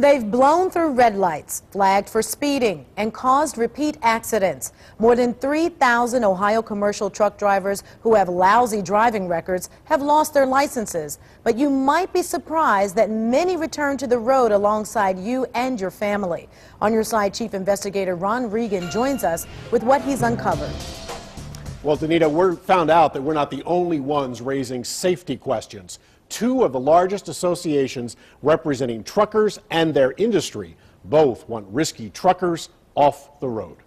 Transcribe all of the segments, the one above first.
They've blown through red lights, flagged for speeding, and caused repeat accidents. More than 3,000 Ohio commercial truck drivers who have lousy driving records have lost their licenses. But you might be surprised that many return to the road alongside you and your family. On Your Side, Chief Investigator Regan joins us with what he's uncovered. Well, Danita, we found out that we're not the only ones raising safety questions. Two of the largest associations representing truckers and their industry both want risky truckers off the road.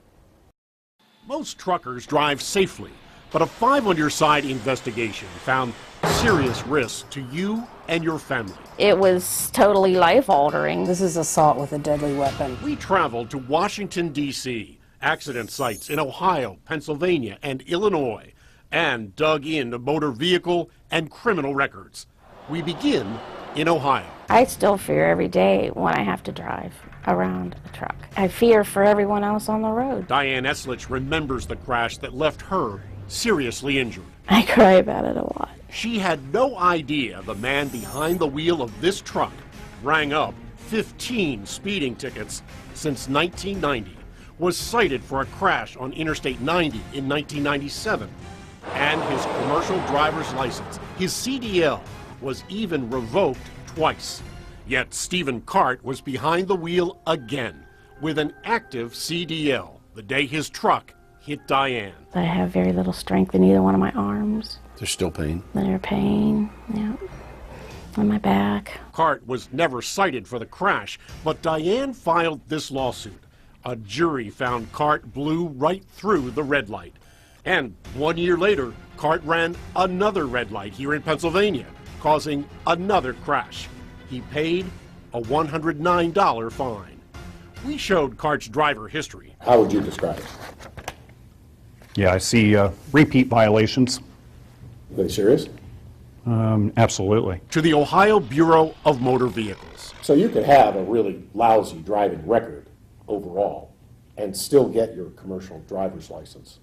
Most truckers drive safely, but a 5 on Your Side investigation found serious risks to you and your family. It was totally life-altering. This is assault with a deadly weapon. We traveled to Washington, D.C., accident sites in Ohio, Pennsylvania, and Illinois, and dug into motor vehicle and criminal records. We begin in Ohio. I still fear every day when I have to drive around a truck. I fear for everyone else on the road. Diane Eslich remembers the crash that left her seriously injured. I cry about it a lot. She had no idea the man behind the wheel of this truck rang up 15 speeding tickets since 1990, was cited for a crash on Interstate 90 in 1997, and his commercial driver's license, his CDL, was even revoked twice. Yet Stephen Cart was behind the wheel again with an active CDL the day his truck hit Diane. I have very little strength in either one of my arms. There's still pain? There's pain, yeah, on my back. Cart was never cited for the crash, but Diane filed this lawsuit. A jury found Cart blew right through the red light. And 1 year later, Cart ran another red light here in Pennsylvania, causing another crash. He paid a $109 fine. We showed Cart's driver history. How would you describe it? Yeah, I see repeat violations. Are they serious? Absolutely. To the Ohio Bureau of Motor Vehicles. So you could have a really lousy driving record overall and still get your commercial driver's license.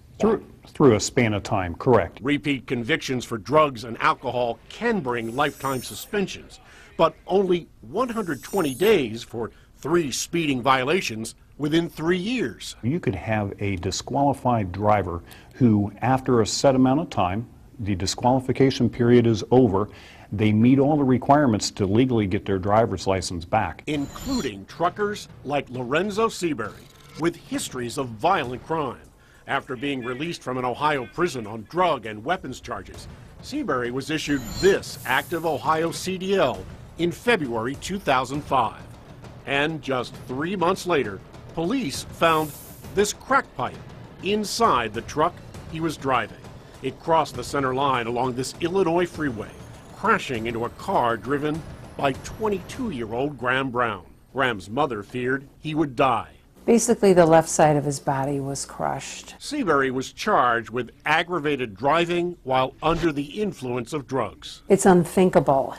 Through a span of time, correct. Repeat convictions for drugs and alcohol can bring lifetime suspensions, but only 120 days for 3 speeding violations within 3 years. You could have a disqualified driver who, after a set amount of time, the disqualification period is over, they meet all the requirements to legally get their driver's license back. Including truckers like Lorenzo Seabury with histories of violent crime. After being released from an Ohio prison on drug and weapons charges, Seabury was issued this active Ohio CDL in February 2005. And just 3 months later, police found this crack pipe inside the truck he was driving. It crossed the center line along this Illinois freeway, crashing into a car driven by 22-year-old Graham Brown. Graham's mother feared he would die. Basically, the left side of his body was crushed. Seabury was charged with aggravated driving while under the influence of drugs. It's unthinkable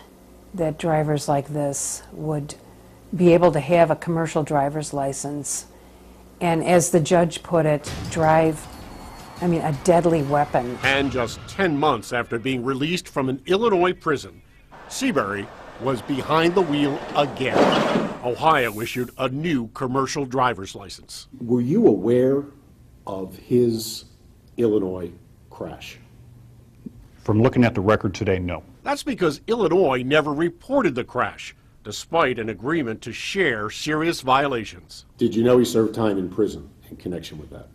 that drivers like this would be able to have a commercial driver's license and, as the judge put it, drive, a deadly weapon. And just 10 months after being released from an Illinois prison, Seabury was behind the wheel again. Ohio issued a new commercial driver's license. Were you aware of his Illinois crash? From looking at the record today, no. That's because Illinois never reported the crash, despite an agreement to share serious violations. Did you know he served time in prison in connection with that?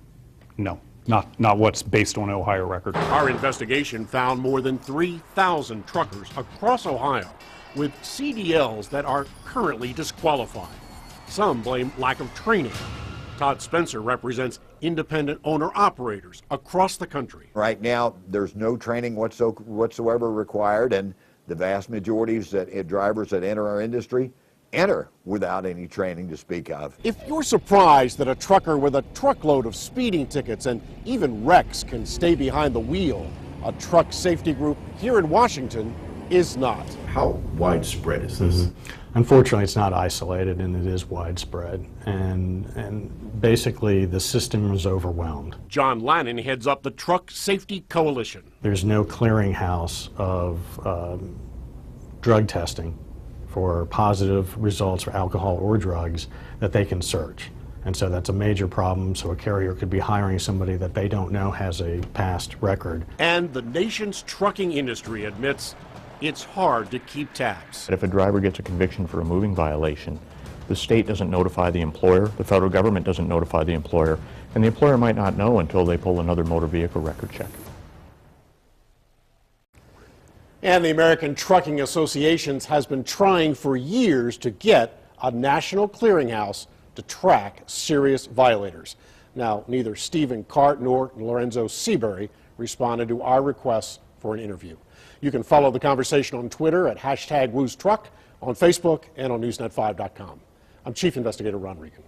No, not what's based on Ohio record. Our investigation found more than 3,000 truckers across Ohio with CDLs that are currently disqualified. Some blame lack of training. Todd Spencer represents independent owner-operators across the country. Right now, there's no training whatsoever required, and the vast majority of drivers that enter our industry enter without any training to speak of. If you're surprised that a trucker with a truckload of speeding tickets and even wrecks can stay behind the wheel, a truck safety group here in Washington is not. How widespread is this? Unfortunately, it's not isolated, and it is widespread. And basically, the system is overwhelmed. John Lannon heads up the Truck Safety Coalition. There's no clearinghouse of drug testing for positive results for alcohol or drugs that they can search. And so that's a major problem, so a carrier could be hiring somebody that they don't know has a past record. And the nation's trucking industry admits it's hard to keep tabs. If a driver gets a conviction for a moving violation, the state doesn't notify the employer, the federal government doesn't notify the employer, and the employer might not know until they pull another motor vehicle record check. And the American Trucking Association has been trying for years to get a national clearinghouse to track serious violators. Now, neither Stephen Cart nor Lorenzo Seabury responded to our requests for an interview. You can follow the conversation on Twitter at #WoosTruck, on Facebook, and on NewsNet5.com. I'm Chief Investigator Ron Regan.